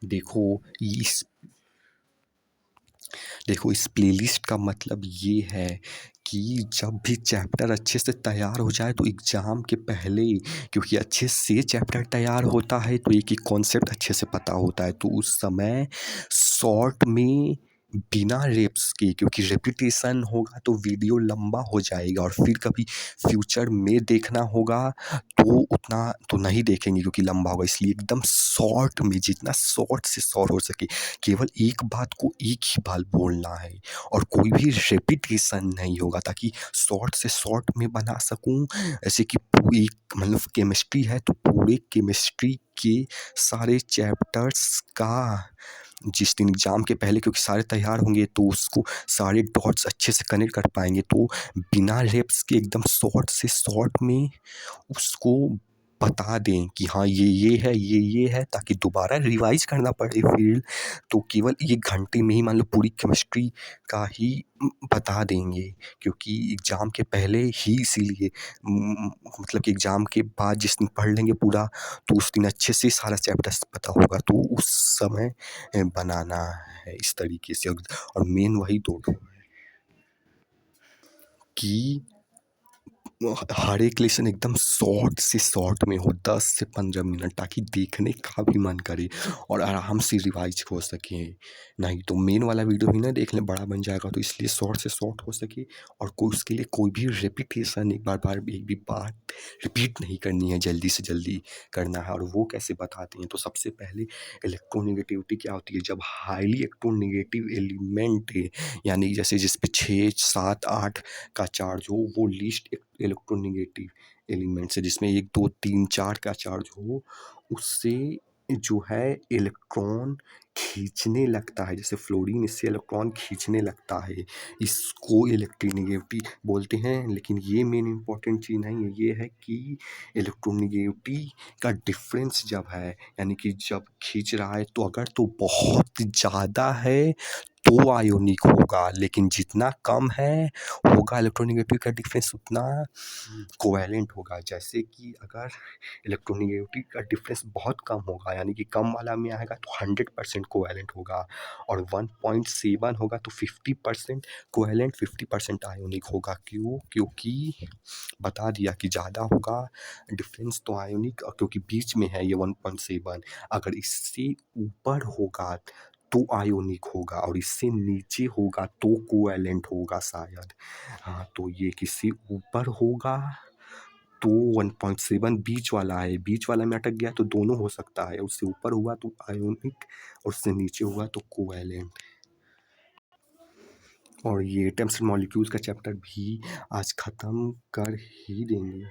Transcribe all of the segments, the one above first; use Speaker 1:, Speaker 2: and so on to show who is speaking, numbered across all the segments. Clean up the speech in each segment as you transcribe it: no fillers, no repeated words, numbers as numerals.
Speaker 1: देखो इस देखो इस प्लेलिस्ट का मतलब ये है कि जब भी चैप्टर अच्छे से तैयार हो जाए तो एग्ज़ाम के पहले, क्योंकि अच्छे से चैप्टर तैयार होता है तो एक एक कॉन्सेप्ट अच्छे से पता होता है, तो उस समय शॉर्ट में बिना रेप्स के, क्योंकि रेपिटेशन होगा तो वीडियो लंबा हो जाएगा और फिर कभी फ्यूचर में देखना होगा तो उतना तो नहीं देखेंगे क्योंकि लंबा होगा, इसलिए एकदम शॉर्ट में जितना शॉर्ट से शॉर्ट हो सके केवल एक बात को एक ही बार बोलना है और कोई भी रेपिटेशन नहीं होगा, ताकि शॉर्ट से शॉर्ट में बना सकूं। ऐसे कि पूरी मतलब केमिस्ट्री है तो पूरे केमिस्ट्री के सारे चैप्टर्स का जिस दिन एग्ज़ाम के पहले, क्योंकि सारे तैयार होंगे तो उसको सारे डॉट्स अच्छे से कनेक्ट कर पाएंगे, तो बिना रेप्स के एकदम शॉर्ट से शॉर्ट में उसको बता दें कि हाँ ये है, ये है, ताकि दोबारा रिवाइज़ करना पड़े फिर। तो केवल 1 घंटे में ही मान लो पूरी केमिस्ट्री का ही बता देंगे, क्योंकि एग्ज़ाम के पहले ही इसीलिए मतलब कि एग्ज़ाम के बाद जिस दिन पढ़ लेंगे पूरा, तो उस दिन अच्छे से सारा चैप्टर्स पता होगा, तो उस समय बनाना है इस तरीके से। और मेन वही 2 है कि हर एक लेसन एकदम शॉर्ट से शॉर्ट में हो, 10 से 15 मिनट, ताकि देखने का भी मन करे और आराम से रिवाइज हो सके। नहीं तो मेन वाला वीडियो भी ना देख लें, बड़ा बन जाएगा, तो इसलिए शॉर्ट से शॉर्ट हो सके और कोई उसके लिए कोई भी रेपिटेशन एक भी बात रिपीट नहीं करनी है, जल्दी से जल्दी करना है। और वो कैसे बताते हैं, तो सबसे पहले इलेक्ट्रोनेगेटिविटी क्या होती है, जब हाईली इलेक्ट्रोनेगेटिव एलिमेंट यानी जैसे जिस पे 6, 7, 8 का चार्ज हो, वो लीस्ट इलेक्ट्रोनेगेटिव एलिमेंट्स है, जिसमें 1, 2, 3, 4 का चार्ज हो, उससे जो है इलेक्ट्रॉन खींचने लगता है, जैसे फ्लोरीन इससे इलेक्ट्रॉन खींचने लगता है, इसको इलेक्ट्रोनेगेटिविटी बोलते हैं। लेकिन ये मेन इंपॉर्टेंट चीज़ नहीं है, ये है कि इलेक्ट्रोनेगेटिविटी का डिफरेंस जब है, यानी कि जब खींच रहा है तो अगर तो बहुत ज़्यादा है तो आयोनिक होगा, लेकिन जितना कम है होगा इलेक्ट्रोनेगेटिव का डिफरेंस उतना कोवैलेंट होगा। जैसे कि अगर इलेक्ट्रोनेगेटिव का डिफरेंस बहुत कम होगा, यानी कि कम वाला में आएगा तो 100% कोवैलेंट होगा, और 1.7 होगा तो 50% कोवैलेंट, 50% आयोनिक होगा। क्यों? क्योंकि बता दिया कि ज़्यादा होगा डिफरेंस तो आयोनिक, क्योंकि बीच में है ये 1.7, अगर इससे ऊपर होगा तो आयोनिक होगा और इससे नीचे होगा तो कोवैलेंट होगा शायद। हाँ, तो ये किससे ऊपर होगा तो 1.7 बीच वाला है, बीच वाला में अटक गया तो दोनों हो सकता है, उससे ऊपर हुआ तो आयोनिक और उससे नीचे हुआ तो कोवैलेंट। और ये एटम्स एंड मॉलिक्यूल्स का चैप्टर भी आज ख़त्म कर ही देंगे।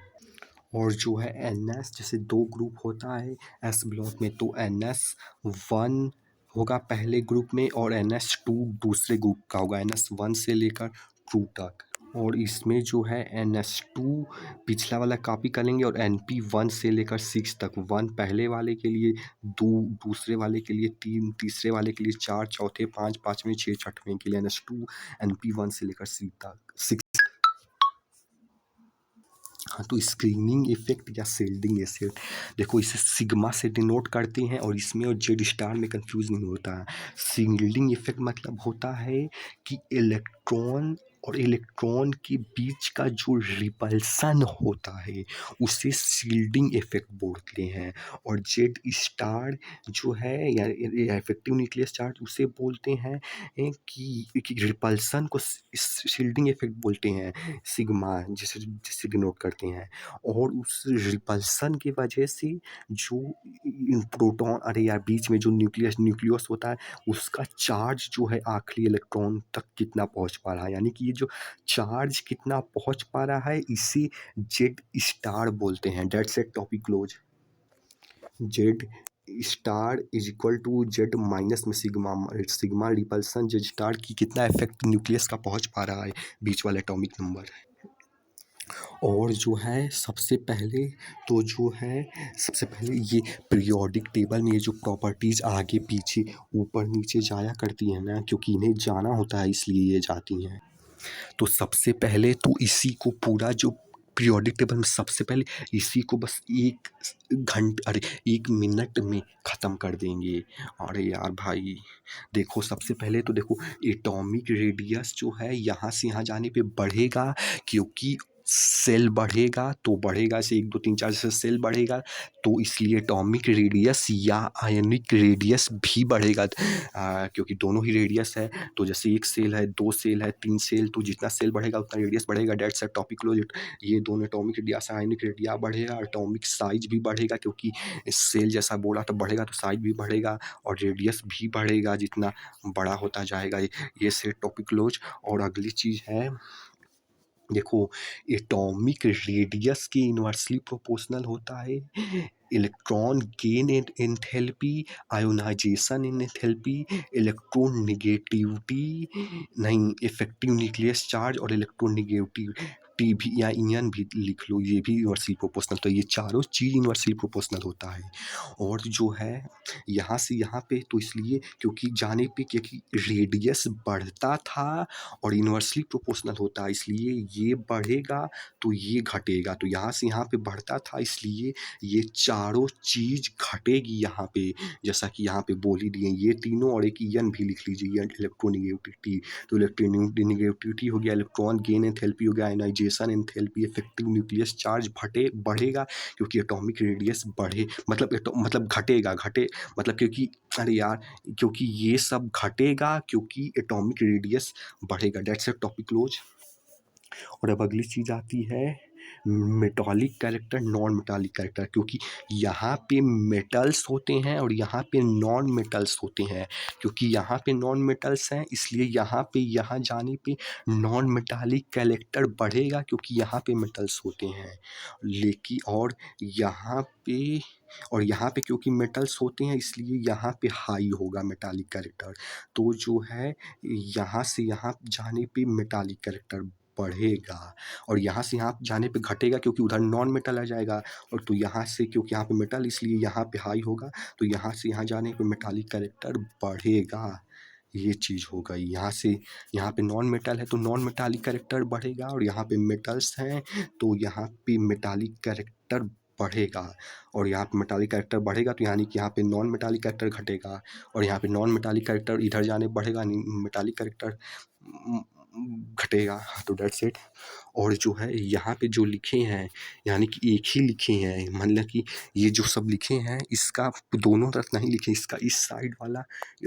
Speaker 1: और जो है NS, जैसे 2 ग्रुप होता है S ब्लॉक में, तो NS1 होगा पहले ग्रुप में और NS2 दूसरे ग्रुप का होगा, NS1 से लेकर 2 तक। और इसमें जो है NS2 पिछला वाला कॉपी कर लेंगे और NP1 से लेकर 6 तक, 1 पहले वाले के लिए, 2 दूसरे वाले के लिए, 3 तीसरे वाले के लिए, 4 चौथे, 5 पाँचवें, 6 छठवें के लिए NS2 NP1 से लेकर 6 तक। हाँ, तो स्क्रीनिंग इफेक्ट या शील्डिंग इफेक्ट, देखो इसे सिग्मा से डिनोट करते हैं और इसमें और जेड स्टार में कंफ्यूज नहीं होता है। शील्डिंग इफेक्ट मतलब होता है कि इलेक्ट्रॉन और इलेक्ट्रॉन के बीच का जो रिपल्सन होता है उसे शील्डिंग इफेक्ट बोलते हैं। और जेड स्टार जो है या इफेक्टिव न्यूक्लियस चार्ज उसे बोलते हैं कि रिपल्सन को शील्डिंग इफेक्ट बोलते हैं, सिग्मा जिसे जिसे डिनोट करते हैं। और उस रिपल्सन की वजह से जो प्रोटॉन अरे यार बीच में जो न्यूक्लियस होता है उसका चार्ज जो है आखिरी इलेक्ट्रॉन तक कितना पहुंच पा रहा है, यानी कि ये जो चार्ज कितना पहुंच पा रहा है इसे जेड स्टार बोलते हैं। Date set topic close. Z star is equal to Z minus में sigma, sigma repulsion Z star की कितना इफेक्ट न्यूक्लियस का पहुंच पा रहा है बीच वाले एटॉमिक नंबर। और जो है सबसे पहले तो जो है सबसे पहले ये पीरियोडिक टेबल में ये जो प्रॉपर्टीज़ आगे पीछे ऊपर नीचे जाया करती हैं ना, क्योंकि इन्हें जाना होता है इसलिए ये जाती हैं। तो सबसे पहले तो इसी को पूरा जो पीरियोडिक टेबल में सबसे पहले इसी को बस 1 मिनट में ख़त्म कर देंगे। अरे यार भाई, देखो सबसे पहले तो देखो एटॉमिक रेडियस जो है यहाँ से यहाँ जाने पे बढ़ेगा, क्योंकि सेल बढ़ेगा तो बढ़ेगा, ऐसे 1 2 3 4 जैसे सेल बढ़ेगा तो इसलिए एटॉमिक रेडियस या आयनिक रेडियस भी बढ़ेगा। क्योंकि दोनों ही रेडियस है, तो जैसे 1 सेल है, 2 सेल है, 3 सेल, तो जितना सेल बढ़ेगा उतना रेडियस बढ़ेगा। That's a topic close. ये दोनों एटॉमिक रेडियस आयनिक रेडियस बढ़ेगा, एटॉमिक साइज भी बढ़ेगा, क्योंकि सेल जैसा बोला तो बढ़ेगा तो साइज भी बढ़ेगा और रेडियस भी बढ़ेगा जितना बड़ा होता जाएगा। ये से टॉपिक क्लोज। और अगली चीज़ है, देखो एटॉमिक रेडियस के इन्वर्सली प्रोपोर्शनल होता है electron gain in enthalpy, ionisation in enthalpy, electron negativity, नहीं इफेक्टिव न्यूक्लियस चार्ज और इलेक्ट्रोनेगेटिविटी भी, या इन भी लिख लो, ये भी इन्वर्सली प्रोपोर्शनल। तो ये चारों चीज़ इन्वर्सली प्रोपोर्शनल होता है। और जो है यहाँ से यहाँ पे, तो इसलिए क्योंकि जाने पे क्योंकि रेडियस बढ़ता था और इन्वर्सली प्रोपोर्शनल होता है, इसलिए ये बढ़ेगा तो ये घटेगा। तो यहाँ से यहाँ पे बढ़ता था, इसलिए ये चारों चीज़ घटेगी यहाँ पे, जैसा कि यहाँ पे बोल ही दिए ये तीनों। और एक एन भी लिख लीजिए, इलेक्ट्रोनेगेटिविटी। तो इलेक्ट्रोनेगेटिविटी हो गया, इलेक्ट्रॉन गेन एंथैल्पी हो गया, ionisation enthalpy, effective nucleus charge बढ़ेगा क्योंकि एटॉमिक रेडियस बढ़े, मतलब घटेगा, मतलब क्योंकि अरे यार, क्योंकि ये सब घटेगा क्योंकि एटॉमिक रेडियस बढ़ेगा। That's a topic close. और अब अगली चीज़ आती है metallic character, non metallic character, क्योंकि यहाँ पे मेटल्स होते हैं और यहाँ पे नॉन मेटल्स होते हैं। क्योंकि यहाँ पे नॉन मेटल्स हैं, इसलिए यहाँ पे यहाँ जाने पे नॉन मेटालिक कैरेक्टर बढ़ेगा, क्योंकि यहाँ पे मेटल्स होते हैं। लेकिन और यहाँ पे क्योंकि मेटल्स होते हैं, इसलिए यहाँ पे हाई होगा मेटालिक कैरेक्टर। तो जो है यहाँ से यहाँ जाने पे मेटालिक कैरेक्टर बढ़ेगा और यहाँ से यहाँ जाने पे घटेगा, क्योंकि उधर नॉन मेटल आ जाएगा। और तो यहाँ से क्योंकि यहाँ पे मेटल, इसलिए यहाँ पे हाई होगा, तो यहाँ से यहाँ जाने पे मेटालिक कैरेक्टर बढ़ेगा। ये चीज़ हो गई। यहाँ से यहाँ पे नॉन मेटल है तो नॉन मेटालिक कैरेक्टर बढ़ेगा, और यहाँ पे मेटल्स हैं तो यहाँ पे मेटालिक कैरेक्टर बढ़ेगा। और यहाँ पे मेटालिक कैरेक्टर बढ़ेगा तो यानी कि यहाँ पे नॉन मेटालिक कैरेक्टर घटेगा, और यहाँ पे नॉन मेटालिक कैरेक्टर इधर जाने बढ़ेगा, मेटालिक कैरेक्टर घटेगा। तो दैट्स इट। और जो है यहाँ पे जो लिखे हैं, यानी कि एक ही लिखे हैं, मतलब कि ये जो सब लिखे हैं इसका दोनों तरफ नहीं लिखे, इसका इस साइड वाला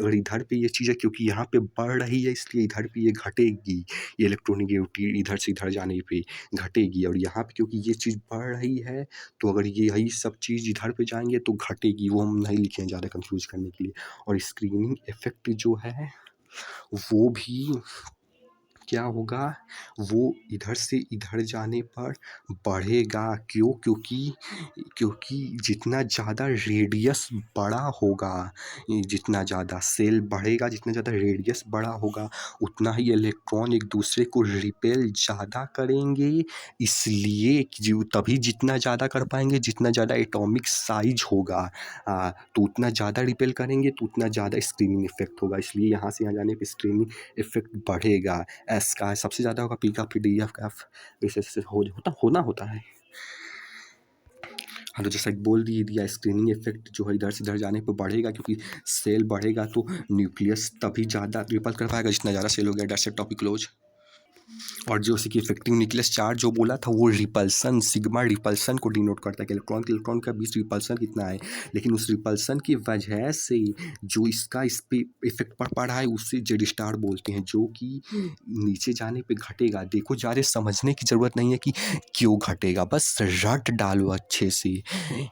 Speaker 1: और इधर पे ये चीज़ है, क्योंकि यहाँ पे बढ़ रही है इसलिए इधर पे ये घटेगी। ये इलेक्ट्रोनेगेटिविटी इधर से इधर जाने पे घटेगी, और यहाँ पे क्योंकि ये चीज़ बढ़ रही है तो अगर ये यही सब चीज़ इधर पे जाएंगे तो घटेगी। वो हम नहीं लिखे हैं ज़्यादा कंफ्यूज करने के लिए। और स्क्रीनिंग इफेक्ट जो है वो भी क्या होगा, वो इधर से इधर जाने पर बढ़ेगा। क्यों? क्योंकि जितना ज़्यादा रेडियस बड़ा होगा, जितना ज़्यादा सेल बढ़ेगा, जितना ज़्यादा रेडियस बड़ा होगा, उतना ही इलेक्ट्रॉन एक दूसरे को रिपेल ज़्यादा करेंगे। इसलिए जो तभी जितना ज़्यादा कर पाएंगे, जितना ज़्यादा एटॉमिक साइज होगा तो उतना ज़्यादा रिपेल करेंगे, तो उतना ज़्यादा स्क्रीनिंग इफेक्ट होगा। इसलिए यहाँ से यहाँ जाने पर स्क्रीनिंग इफेक्ट बढ़ेगा। एस का सबसे ज़्यादा होगा, पी का फिर डी, एफ का एफ, ऐसे होता है। हाँ, तो जैसा कि बोल दिया स्क्रीनिंग इफेक्ट जो है इधर से इधर जाने पे बढ़ेगा, क्योंकि सेल बढ़ेगा तो न्यूक्लियस तभी ज़्यादा रिपल कर पाएगा जितना ज़्यादा सेल हो गया। That's a topic close. और जो उसी की इफेक्टिव न्यूक्लियस चार्ज जो बोला था, वो रिपल्सन, सिग्मा रिपल्सन को डिनोट करता है कि इलेक्ट्रॉन के बीच रिपल्सन कितना है। लेकिन उस रिपल्सन की वजह से जो इसका इस पे इफेक्ट पड़ पा रहा है, उससे जेड स्टार बोलते हैं, जो कि नीचे जाने पे घटेगा। देखो ज़्यादा समझने की ज़रूरत नहीं है कि क्यों घटेगा, बस रट डालो अच्छे से,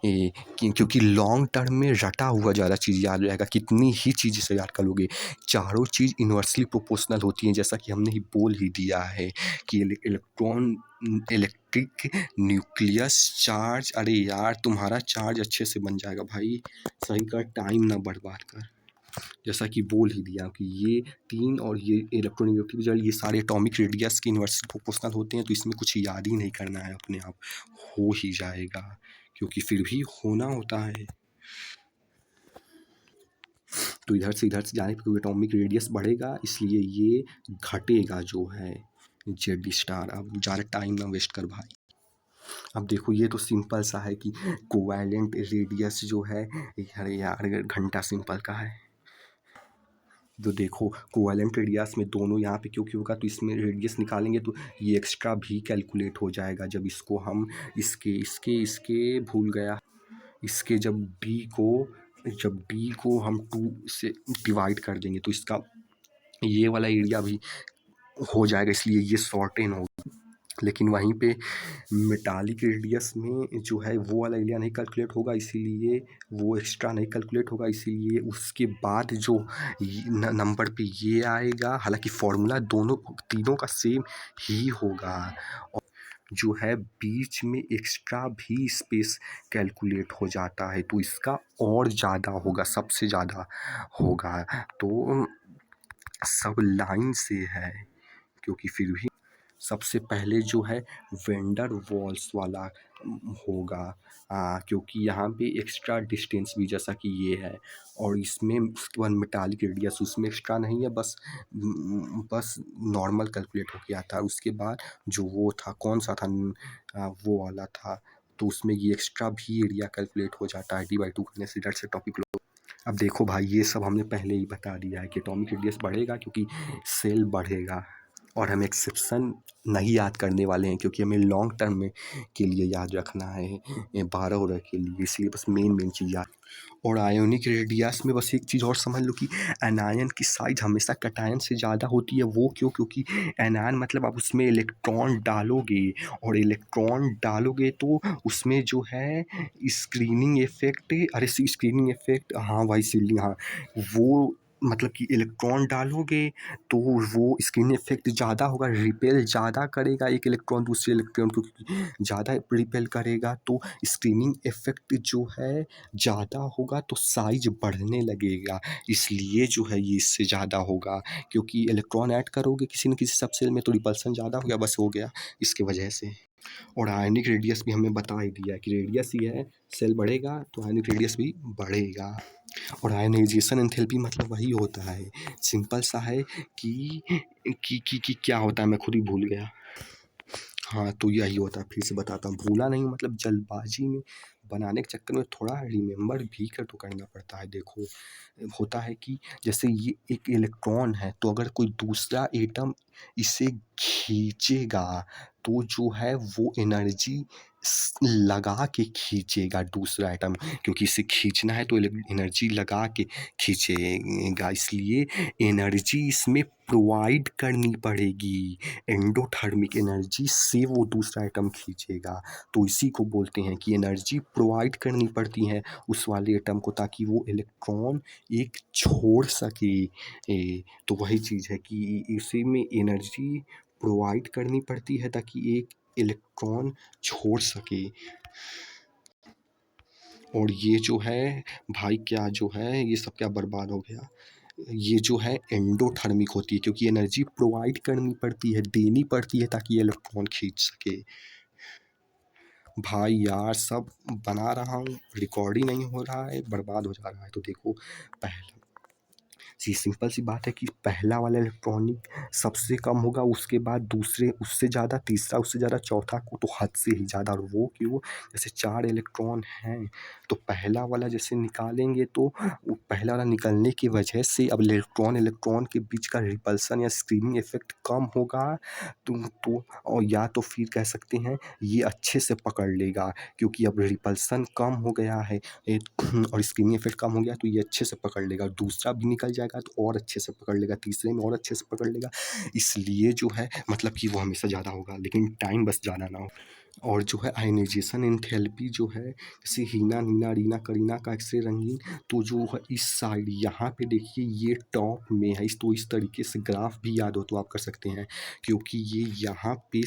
Speaker 1: क्योंकि लॉन्ग टर्म में रटा हुआ ज़्यादा चीज़ याद रहेगा। कितनी ही चीज़ से याद कर लोगे, चारों चीज़ इन्वर्सली प्रोपोर्शनल होती हैं, जैसा कि हमने ही बोल ही दिया है कि इलेक्ट्रिक न्यूक्लियस चार्ज। अरे यार, तुम्हारा चार्ज अच्छे से बन जाएगा भाई, सही कर, टाइम ना बर्बाद कर। जैसा कि बोल ही दिया कि ये तीन और ये इलेक्ट्रोनेगेटिव चार्ज, ये सारे एटॉमिक रेडियस के इन्वर्सली प्रोपोर्शनल होते हैं। तो इसमें कुछ याद ही नहीं करना है, अपने आप हो ही जाएगा, क्योंकि फिर भी होना होता है। तो इधर से जाने पर एटॉमिक रेडियस बढ़ेगा, इसलिए ये घटेगा जो है जेड स्टार। अब ज़्यादा टाइम ना वेस्ट कर भाई। अब देखो ये तो सिंपल सा है कि कोवैलेंट रेडियस जो है, अरे यार घंटा सिंपल का है। तो देखो कोवैलेंट रेडियस में दोनों यहाँ पे क्योंकि होगा तो इसमें रेडियस निकालेंगे तो ये एक्स्ट्रा भी कैलकुलेट हो जाएगा। जब इसको हम इसके इसके इसके भूल गया, इसके जब डी को हम 2 से डिवाइड कर देंगे तो इसका ये वाला एरिया भी हो जाएगा, इसलिए ये शॉर्टेन होगा। लेकिन वहीं पे मेटालिक रेडियस में जो है वो वाला एरिया नहीं कैलकुलेट होगा, इसीलिए वो एक्स्ट्रा नहीं कैलकुलेट होगा, इसीलिए उसके बाद जो नंबर पे ये आएगा, हालांकि फॉर्मूला दोनों तीनों का सेम ही होगा। और जो है बीच में एक्स्ट्रा भी स्पेस कैलकुलेट हो जाता है तो इसका और ज़्यादा होगा, सबसे ज़्यादा होगा। तो सब लाइन से है, क्योंकि फिर भी सबसे पहले जो है वेंडर वॉल्स वाला होगा, क्योंकि यहाँ पे एक्स्ट्रा डिस्टेंस भी जैसा कि ये है, और इसमें उसके बाद मेटालिक रेडियस उसमें एक्स्ट्रा नहीं है, बस नॉर्मल कैलकुलेट होके आता है। उसके बाद जो वो था कौन सा था, वो वाला था, तो उसमें ये एक्स्ट्रा भी एरिया कैलकुलेट हो जाता है डी/2 करने से। डर से टॉपिक लो। अब देखो भाई ये सब हमने पहले ही बता दिया है कि एटॉमिक रेडियस बढ़ेगा क्योंकि सेल बढ़ेगा, और हम एक्सेप्शन नहीं याद करने वाले हैं क्योंकि हमें लॉन्ग टर्म में के लिए याद रखना है, 12 के लिए, इसलिए बस मेन चीज़ याद। और आयोनिक रेडियस में बस एक चीज़ और समझ लो कि एनायन की साइज हमेशा कैटायन से ज़्यादा होती है। वो क्यों? क्योंकि एनायन मतलब आप उसमें इलेक्ट्रॉन डालोगे, और इलेक्ट्रॉन डालोगे तो उसमें जो है स्क्रीनिंग इफेक्ट, अरे स्क्रीनिंग इफेक्ट, हाँ भाई सीलिंग, हाँ वो मतलब कि इलेक्ट्रॉन डालोगे तो वो स्क्रीन इफेक्ट ज़्यादा होगा, रिपेल ज़्यादा करेगा एक इलेक्ट्रॉन दूसरे इलेक्ट्रॉन को, ज़्यादा रिपेल करेगा तो स्क्रीनिंग इफेक्ट जो है ज़्यादा होगा, तो साइज बढ़ने लगेगा, इसलिए जो है ये इससे ज़्यादा होगा। क्योंकि इलेक्ट्रॉन ऐड करोगे किसी न किसी सब सेल में तो रिपल्सन ज़्यादा हो गया, बस हो गया इसके वजह से। और आयनिक रेडियस भी हमें बता ही दिया है कि रेडियस ही है, सेल बढ़ेगा तो आयनिक रेडियस भी बढ़ेगा। और आयनाइजेशन एंथैल्पी मतलब वही होता है, सिंपल सा है कि क्या होता है, मैं खुद ही भूल गया। हाँ तो यही होता है, फिर से बताता हूँ, भूला नहीं मतलब जल्दबाजी में बनाने के चक्कर में थोड़ा रिमेंबर भी कर तो करना पड़ता है। देखो होता है कि जैसे ये एक इलेक्ट्रॉन है, तो अगर कोई दूसरा एटम इसे खींचेगा तो जो है वो एनर्जी लगा के खींचेगा दूसरा एटम, क्योंकि इसे खींचना है तो एनर्जी लगा के खींचेगा, इसलिए एनर्जी इसमें प्रोवाइड करनी पड़ेगी, एंडोथर्मिक एनर्जी से वो दूसरा एटम खींचेगा। तो इसी को बोलते हैं कि एनर्जी प्रोवाइड करनी पड़ती है उस वाले एटम को, ताकि वो इलेक्ट्रॉन एक छोड़ सके। तो वही चीज़ है कि इसी में एनर्जी प्रोवाइड करनी पड़ती है ताकि एक इलेक्ट्रॉन छोड़ सके। और ये जो है भाई क्या जो है ये सब क्या बर्बाद हो गया, ये जो है एंडोथर्मिक होती है, क्योंकि एनर्जी प्रोवाइड करनी पड़ती है, देनी पड़ती है ताकि ये इलेक्ट्रॉन खींच सके। भाई यार सब बना रहा हूँ, रिकॉर्ड ही नहीं हो रहा है, बर्बाद हो जा रहा है। तो देखो पहला सिंपल सी बात है कि पहला वाला इलेक्ट्रॉनिक सबसे कम होगा, उसके बाद दूसरे उससे ज़्यादा, तीसरा उससे ज़्यादा, चौथा को तो हद से ही ज़्यादा। और वो क्यों? जैसे 4 इलेक्ट्रॉन हैं तो पहला वाला जैसे निकालेंगे तो वो पहला वाला निकलने की वजह से अब इलेक्ट्रॉन इलेक्ट्रॉन के बीच का रिपल्सन या स्क्रीनिंग इफेक्ट कम होगा, तो और या तो फिर कह सकते हैं ये अच्छे से पकड़ लेगा, क्योंकि अब रिपल्सन कम हो गया है और स्क्रीनिंग इफेक्ट कम हो गया तो ये अच्छे से पकड़ लेगा। दूसरा भी निकल जाएगा तो और अच्छे से पकड़ लेगा, तीसरे में और अच्छे से पकड़ लेगा, इसलिए जो है मतलब कि वो हमेशा ज़्यादा होगा, लेकिन टाइम बस ज़्यादा ना हो। और जो है आयनाइजेशन एंथैल्पी जो है, जैसे हीना नीना रीना करीना का एक्सरे रंगीन, तो जो है इस साइड यहाँ पे देखिए ये टॉप में है, तो इस तरीके से ग्राफ भी याद हो तो आप कर सकते हैं, क्योंकि ये यहाँ पे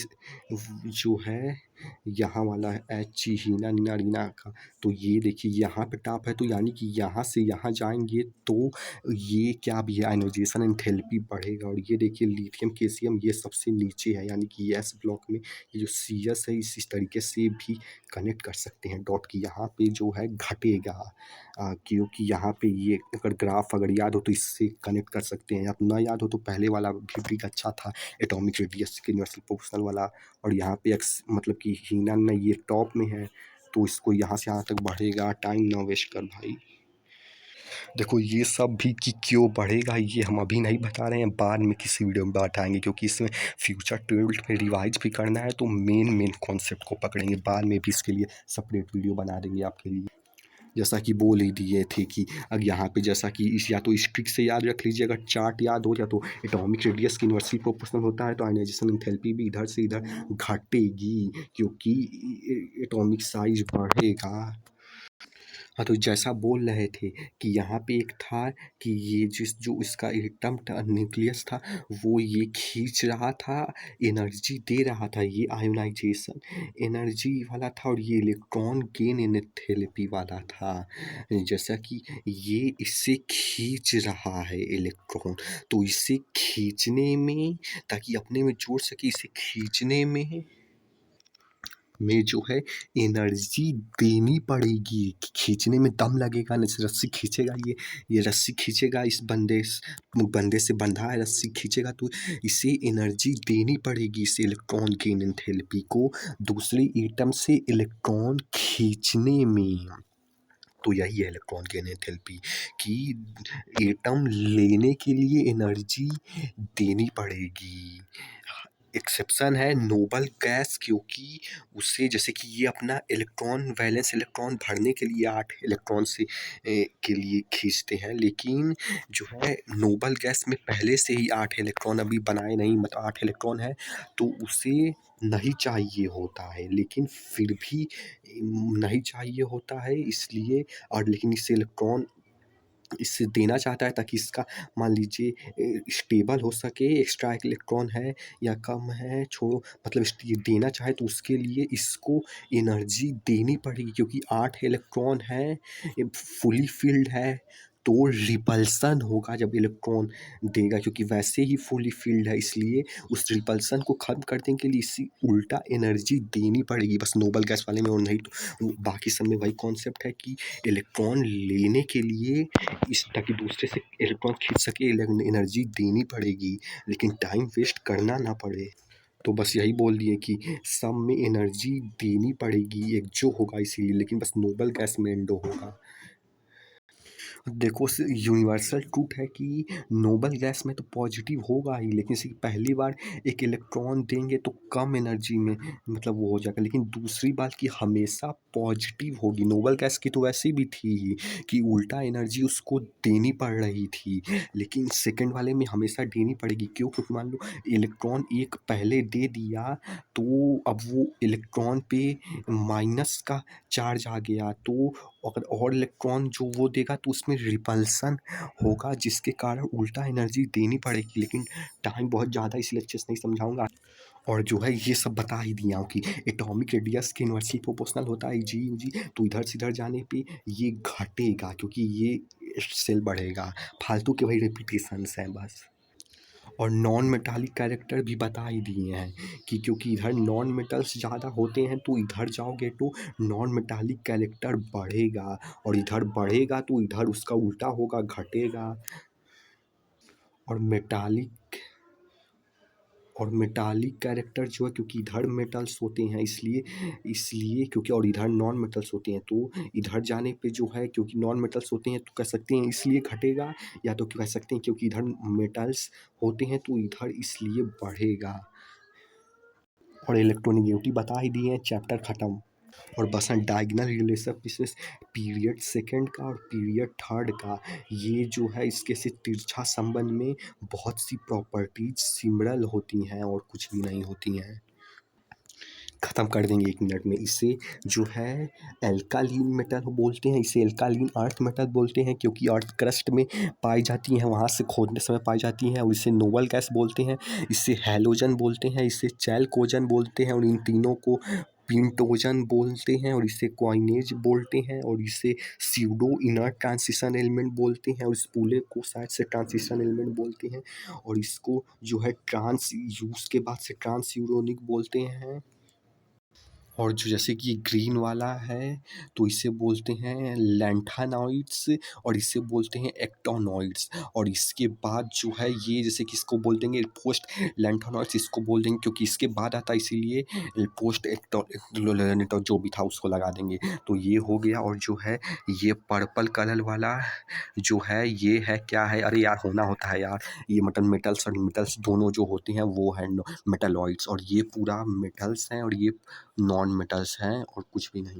Speaker 1: जो है यहाँ वाला है एच हीना नीना रीना का, तो ये देखिए यहाँ पे टॉप है, तो यानी कि यहाँ से यहाँ जाएंगे तो ये क्या भी है, आयनाइजेशन एंथैल्पी बढ़ेगा। और ये देखिए लिथियम कैल्शियम ये सबसे नीचे है, यानी कि एस ब्लॉक में ये जो सी एस है इस तरीके से भी कनेक्ट कर सकते हैं डॉट की, यहाँ पे जो है घटेगा, क्योंकि यहाँ पे ये अगर ग्राफ अगर याद हो तो इससे कनेक्ट कर सकते हैं, या ना याद हो तो पहले वाला भी ट्रिक अच्छा था, एटॉमिक रेडियस के यूनिवर्सल प्रोपोर्शनल वाला। और यहाँ पे एक्स मतलब कि हीना ना ये टॉप में है, तो इसको यहाँ से यहाँ तक बढ़ेगा। टाइम ना वेस्ट कर भाई। देखो ये सब भी कि क्यों बढ़ेगा ये हम अभी नहीं बता रहे हैं, बाद में किसी वीडियो में बताएंगे, क्योंकि इसमें फ्यूचर 12th में रिवाइज भी करना है, तो मेन कॉन्सेप्ट को पकड़ेंगे। बाद में भी इसके लिए सेपरेट वीडियो बना देंगे आपके लिए। जैसा कि बोल ही दिए थे कि अब यहाँ पे जैसा कि इस या तो इस ट्रिक से याद रख लीजिए, अगर चार्ट याद हो, या तो एटॉमिक रेडियस की इन्वर्सली प्रोपोर्शनल होता है, तो आयनाइजेशन एंथैल्पी भी इधर से इधर घटेगी, क्योंकि एटॉमिक साइज बढ़ेगा। हाँ, तो जैसा बोल रहे थे कि यहाँ पे एक था कि ये जो इसका एटम न्यूक्लियस था, वो ये खींच रहा था, एनर्जी दे रहा था, ये आयोनाइजेशन एनर्जी वाला था, और ये इलेक्ट्रॉन गेन एंथैल्पी वाला था। जैसा कि ये इससे खींच रहा है इलेक्ट्रॉन, तो इसे खींचने में, ताकि अपने में जोड़ सके, इसे खींचने में जो है एनर्जी देनी पड़ेगी। खींचने में दम लगेगा ना, रस्सी खींचेगा, ये रस्सी खींचेगा, इस बंदे से बंधा है, रस्सी खींचेगा, तो इसे एनर्जी देनी पड़ेगी, इस इलेक्ट्रॉन गेन एंथैल्पी को दूसरे एटम से इलेक्ट्रॉन खींचने में। तो यही है इलेक्ट्रॉन गेन एंथैल्पी, कि एटम लेने के लिए एनर्जी देनी पड़ेगी। एक्सेप्शन है नोबल गैस, क्योंकि उससे जैसे कि ये अपना इलेक्ट्रॉन वैलेंस इलेक्ट्रॉन भरने के लिए 8 इलेक्ट्रॉन से के लिए खींचते हैं, लेकिन जो है नोबल गैस में पहले से ही 8 इलेक्ट्रॉन अभी बनाए नहीं, मतलब 8 इलेक्ट्रॉन है, तो उसे नहीं चाहिए होता है, लेकिन फिर भी नहीं चाहिए होता है इसलिए, और लेकिन इससे इलेक्ट्रॉन इससे देना चाहता है, ताकि इसका मान लीजिए स्टेबल हो सके, एक्स्ट्रा इलेक्ट्रॉन है या कम है, छोड़ो, मतलब ये देना चाहे तो उसके लिए इसको एनर्जी देनी पड़ेगी, क्योंकि 8 इलेक्ट्रॉन है, ये फुली फिल्ड है, तो रिपल्सन होगा जब इलेक्ट्रॉन देगा, क्योंकि वैसे ही फुली फिल्ड है, इसलिए उस रिपल्सन को ख़त्म करने के लिए इसी उल्टा एनर्जी देनी पड़ेगी, बस नोबल गैस वाले में। और नहीं तो बाकी सब में वही कॉन्सेप्ट है कि इलेक्ट्रॉन लेने के लिए इस ताकि दूसरे से इलेक्ट्रॉन खींच सके, एनर्जी देनी पड़ेगी, लेकिन टाइम वेस्ट करना ना पड़े। तो बस यही बोल दिए कि सब में एनर्जी देनी पड़ेगी, एक जो होगा इसीलिए, लेकिन बस नोबल गैस में एंडो होगा। देखो यूनिवर्सल ट्रूथ है कि नोबल गैस में तो पॉजिटिव होगा ही, लेकिन पहली बार एक इलेक्ट्रॉन देंगे तो कम एनर्जी में मतलब वो हो जाएगा, लेकिन दूसरी बात कि हमेशा पॉजिटिव होगी। नोबल गैस की तो वैसे भी थी ही कि उल्टा एनर्जी उसको देनी पड़ रही थी, लेकिन सेकंड वाले में हमेशा देनी पड़ेगी। क्यों? क्योंकि मान लो इलेक्ट्रॉन एक पहले दे दिया, तो अब वो इलेक्ट्रॉन पे माइनस का चार्ज आ गया, तो अगर और इलेक्ट्रॉन जो वो देगा तो उसमें रिपल्सन होगा, जिसके कारण उल्टा एनर्जी देनी पड़ेगी, लेकिन टाइम बहुत ज़्यादा इसलिए अच्छे से नहीं समझाऊंगा। और जो है ये सब बता ही दिया हूँ कि एटॉमिक रेडियस के इन्वर्सली प्रोपोर्शनल होता है जी यू जी, तो इधर से इधर जाने पे ये घटेगा, क्योंकि ये सेल बढ़ेगा। फालतू के वही रिपीटेशंस हैं बस। और नॉन मेटालिक कैरेक्टर भी बता ही दिए हैं कि क्योंकि इधर नॉन मेटल्स ज़्यादा होते हैं, तो इधर जाओगे तो नॉन मेटालिक कैरेक्टर बढ़ेगा, और इधर बढ़ेगा तो इधर उसका उल्टा होगा, घटेगा। और मेटालिक कैरेक्टर जो है, क्योंकि इधर मेटल्स होते हैं इसलिए इसलिए क्योंकि, और इधर नॉन मेटल्स होते हैं, तो इधर जाने पे जो है, क्योंकि नॉन मेटल्स होते हैं तो कह सकते हैं इसलिए घटेगा, या तो कह सकते हैं क्योंकि इधर मेटल्स होते हैं तो इधर इसलिए बढ़ेगा। और इलेक्ट्रोनेगेटिविटी बता ही दिए हैं, चैप्टर ख़त्म। और बस डायगोनल रिलेशनशिप पीरियड सेकंड का और पीरियड थर्ड का, ये जो है इसके से तिरछा संबंध में बहुत सी प्रॉपर्टीज सिमिलर होती हैं और कुछ भी नहीं होती हैं। ख़त्म कर देंगे 1 मिनट में। इसे जो है एल्कालीन मेटल बोलते हैं, इसे एल्कालीन अर्थ मेटल बोलते हैं, क्योंकि अर्थ क्रस्ट में पाई जाती हैं, वहाँ से खोदने समय पाई जाती हैं। और इसे नोबल गैस बोलते हैं, इसे हैलोजन बोलते हैं, इसे चैलकोजन बोलते हैं, और इन तीनों को पिंटोजन बोलते हैं, और इसे क्वाइनेज बोलते हैं, और इसे स्यूडो इनर्ट ट्रांजिशन एलिमेंट बोलते हैं, और इस पूरे को शायद से ट्रांजिशन एलिमेंट बोलते हैं। और इसको जो है ट्रांस यूज के बाद से ट्रांस यूरोनिक बोलते हैं। और जो जैसे कि ग्रीन वाला है, तो इसे बोलते हैं लैंथेनॉइड्स और इसे बोलते हैं एक्टोनॉइड्स। और इसके बाद जो है ये जैसे कि इसको बोल देंगे पोस्ट लैंथेनॉइड्स, इसको बोल देंगे क्योंकि इसके बाद आता है इसीलिए पोस्ट एक्टो जो भी था उसको लगा देंगे। तो ये हो गया। और जो है ये पर्पल कलर वाला जो है ये है क्या है? अरे यार होना होता है यार, ये मतलब मेटल्स और मेटल्स दोनों जो होते हैं वो हैं मेटालॉइड्स। और ये पूरा मेटल्स हैं और ये नॉन मेटल्स हैं और कुछ भी नहीं।